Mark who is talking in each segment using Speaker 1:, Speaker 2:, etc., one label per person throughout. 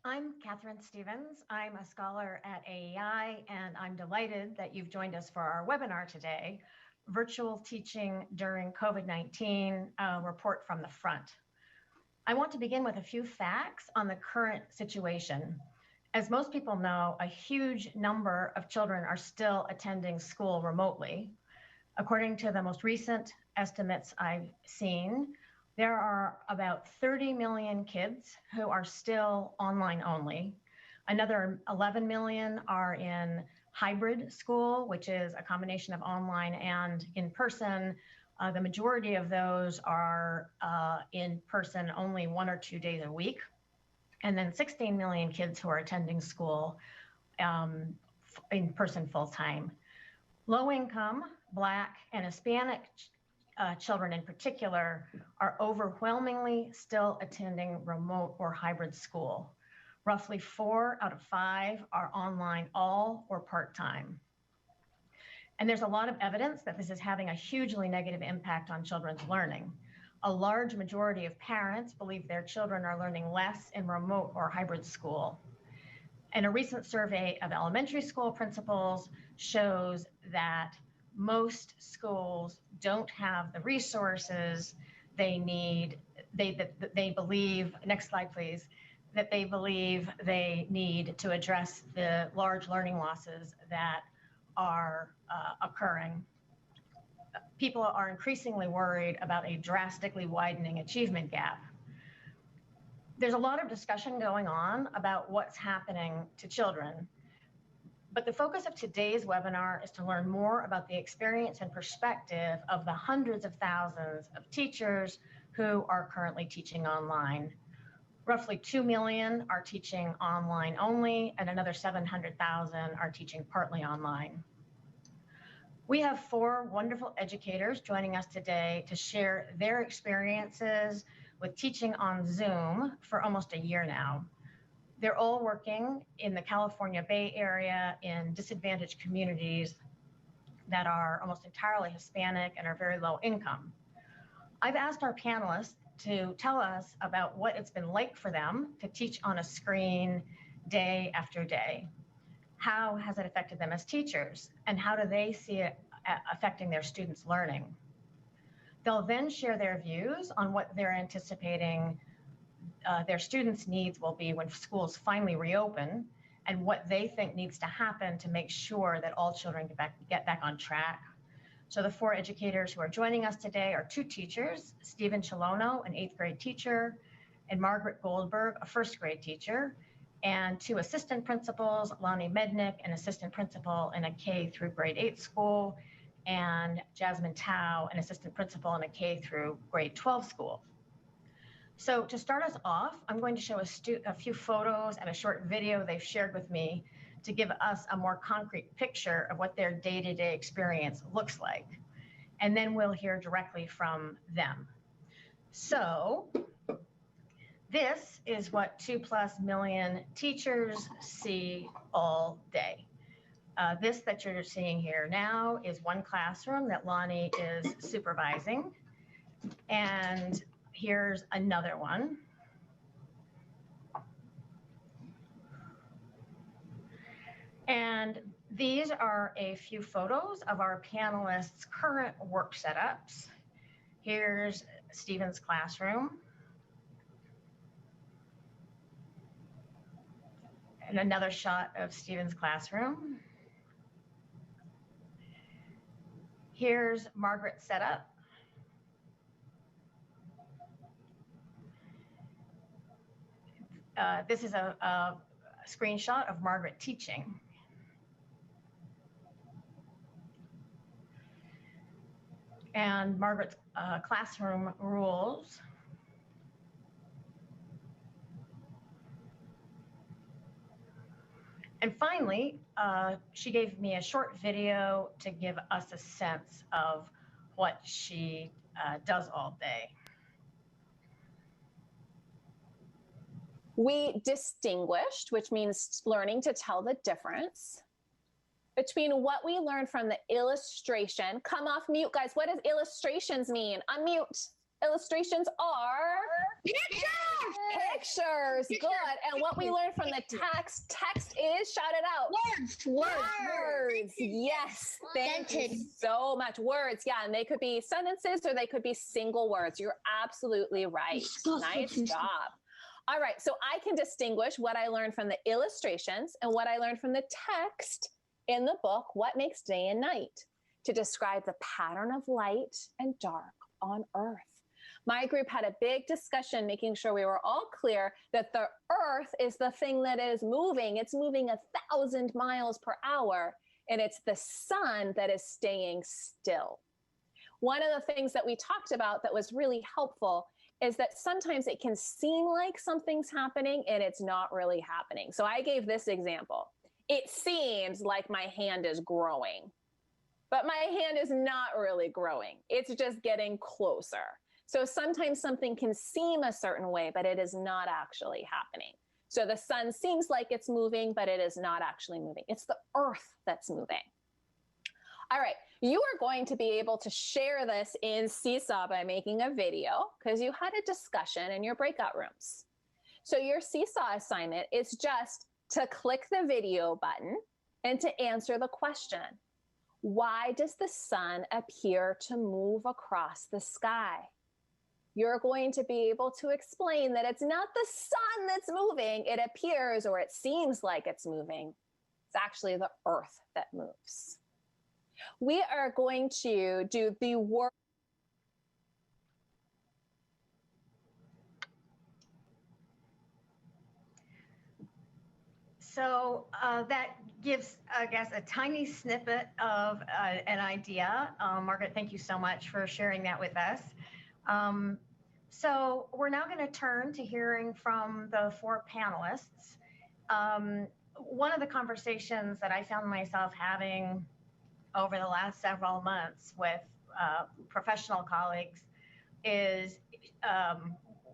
Speaker 1: I'm Catherine Stevens. I'm a scholar at AEI, and I'm delighted that you've joined us for our webinar today, Virtual Teaching During COVID-19, a report from the front. I want to begin with a few facts on the current situation. As most people know, a huge number of children are still attending school remotely. According to the most recent estimates I've seen, there are about 30 million kids who are still online only. Another 11 million are in hybrid school, which is a combination of online and in person. The majority of those are in person only 1 or 2 days a week. And then 16 million kids who are attending school in person full time. Low income, Black, and Hispanic children in particular are overwhelmingly still attending remote or hybrid school. Roughly 4 out of 5 are online all or part-time. And there's a lot of evidence that this is having a hugely negative impact on children's learning. A large majority of parents believe their children are learning less in remote or hybrid school. And a recent survey of elementary school principals shows that most schools don't have the resources they need, they believe, next slide please, that they believe they need to address the large learning losses that are occurring. People are increasingly worried about a drastically widening achievement gap. There's a lot of discussion going on about what's happening to children. But the focus of today's webinar is to learn more about the experience and perspective of the hundreds of thousands of teachers who are currently teaching online. Roughly 2 million are teaching online only, and another 700,000 are teaching partly online. We have 4 wonderful educators joining us today to share their experiences with teaching on Zoom for almost a year now. They're all working in the California Bay Area in disadvantaged communities that are almost entirely Hispanic and are very low income. I've asked our panelists to tell us about what it's been like for them to teach on a screen day after day. How has it affected them as teachers, and how do they see it affecting their students' learning? They'll then share their views on what they're anticipating their students' needs will be when schools finally reopen, and what they think needs to happen to make sure that all children get back on track. So the 4 educators who are joining us today are 2 teachers, Stephen Chalono, an 8th grade teacher, and Margaret Goldberg, a 1st grade teacher, and 2 assistant principals, Lonnie Mednick, an assistant principal in a K through grade 8 school, and Jasmine Tao, an assistant principal in a K through grade 12 school. So to start us off, I'm going to show a few photos and a short video they've shared with me to give us a more concrete picture of what their day-to-day experience looks like. And then we'll hear directly from them. So this is what 2+ million teachers see all day. This that you're seeing here now is one classroom that Lonnie is supervising. And here's another one. And these are a few photos of our panelists' current work setups. Here's Stephen's classroom. And another shot of Stephen's classroom. Here's Margaret's setup. This is a screenshot of Margaret teaching. And Margaret's classroom rules. And finally, she gave me a short video to give us a sense of what she does all day.
Speaker 2: We distinguished, which means learning to tell the difference between what we learned from the illustration. Come off mute, guys. What does illustrations mean? Unmute. Illustrations are pictures. Pictures, good. And what we learned from the text is, shout it out. Words. Yes. Thank you so much. Words. Yeah. And they could be sentences or they could be single words. You're absolutely right. Nice job. All right. So I can distinguish what I learned from the illustrations and what I learned from the text in the book, What Makes Day and Night, to describe the pattern of light and dark on Earth. My group had a big discussion, making sure we were all clear that the Earth is the thing that is moving. It's moving 1,000 miles per hour, and it's the sun that is staying still. One of the things that we talked about that was really helpful is that sometimes it can seem like something's happening and it's not really happening. So I gave this example. It seems like my hand is growing, but my hand is not really growing. It's just getting closer. So sometimes something can seem a certain way, but it is not actually happening. So the sun seems like it's moving, but it is not actually moving. It's the Earth that's moving. All right, you are going to be able to share this in Seesaw by making a video because you had a discussion in your breakout rooms. So your Seesaw assignment is just to click the video button and to answer the question. Why does the sun appear to move across the sky? You're going to be able to explain that it's not the sun that's moving. It appears or it seems like it's moving. It's actually the Earth that moves. We are going to do the work.
Speaker 1: So that gives, I guess, a tiny snippet of an idea. Margaret, thank you so much for sharing that with us. So we're now going to turn to hearing from the four panelists. One of the conversations that I found myself having over the last several months with professional colleagues is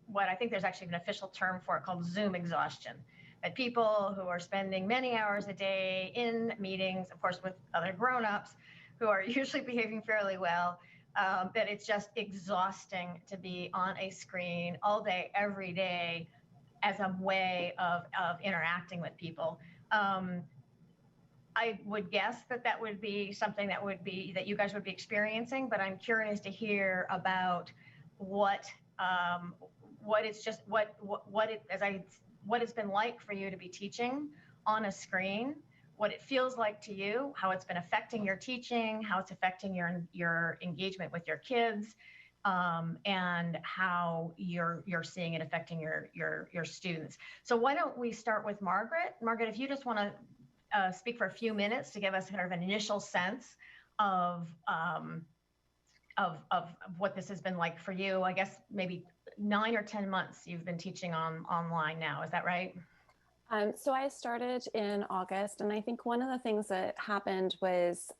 Speaker 1: what I think there's actually an official term for it called Zoom exhaustion. That people who are spending many hours a day in meetings, of course, with other grown-ups who are usually behaving fairly well, that it's just exhausting to be on a screen all day, every day, as a way of interacting with people. I would guess that would be something that you guys would be experiencing, but I'm curious to hear about what it's been like for you to be teaching on a screen, what it feels like to you, how it's been affecting your teaching, how it's affecting your engagement with your kids, and how you're seeing it affecting your students. So why don't we start with Margaret? Margaret, if you just want to speak for a few minutes to give us kind of an initial sense of what this has been like for you. I guess maybe 9 or 10 months you've been teaching online now. Is that right?
Speaker 3: So I started in August, and I think one of the things that happened was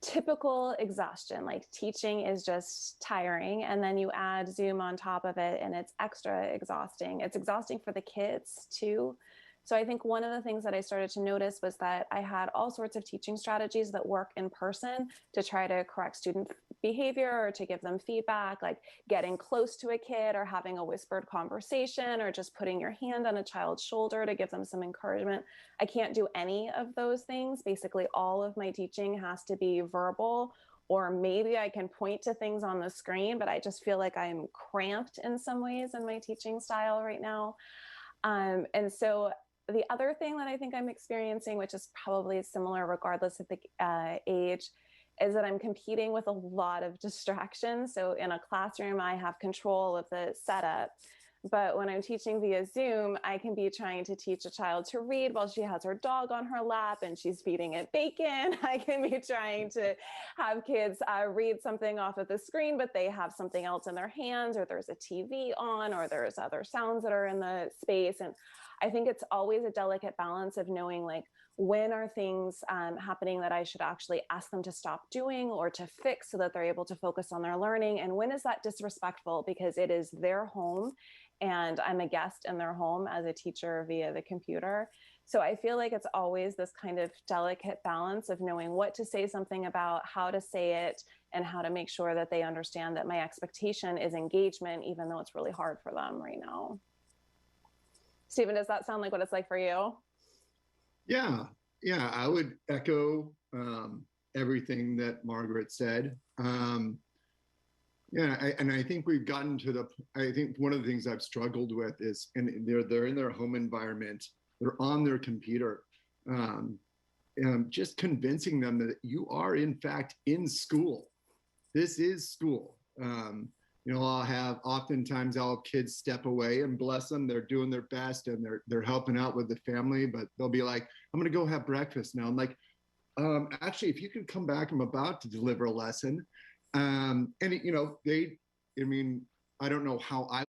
Speaker 3: typical exhaustion. Like teaching is just tiring, and then you add Zoom on top of it, and it's extra exhausting. It's exhausting for the kids too. So I think one of the things that I started to notice was that I had all sorts of teaching strategies that work in person to try to correct student behavior or to give them feedback, like getting close to a kid or having a whispered conversation or just putting your hand on a child's shoulder to give them some encouragement. I can't do any of those things. Basically, all of my teaching has to be verbal, or maybe I can point to things on the screen, but I just feel like I'm cramped in some ways in my teaching style right now. And so the other thing that I think I'm experiencing, which is probably similar regardless of the age, is that I'm competing with a lot of distractions. So in a classroom, I have control of the setup. But when I'm teaching via Zoom, I can be trying to teach a child to read while she has her dog on her lap and she's feeding it bacon. I can be trying to have kids read something off of the screen, but they have something else in their hands, or there's a TV on, or there's other sounds that are in the space. And I think it's always a delicate balance of knowing, like, when are things happening that I should actually ask them to stop doing or to fix so that they're able to focus on their learning? And when is that disrespectful because it is their home and I'm a guest in their home as a teacher via the computer? So I feel like it's always this kind of delicate balance of knowing what to say something about, how to say it, and how to make sure that they understand that my expectation is engagement, even though it's really hard for them right now. Stephen, does that sound like what it's like for you?
Speaker 4: Yeah, I would echo everything that Margaret said. And I think we've gotten to I think one of the things I've struggled with is, and they're in their home environment, they're on their computer, just convincing them that you are in fact in school. This is school. Oftentimes I'll have kids step away, and bless them, they're doing their best and they're helping out with the family, but they'll be like, I'm gonna go have breakfast now. I'm like, actually, if you could come back, I'm about to deliver a lesson. I don't know how I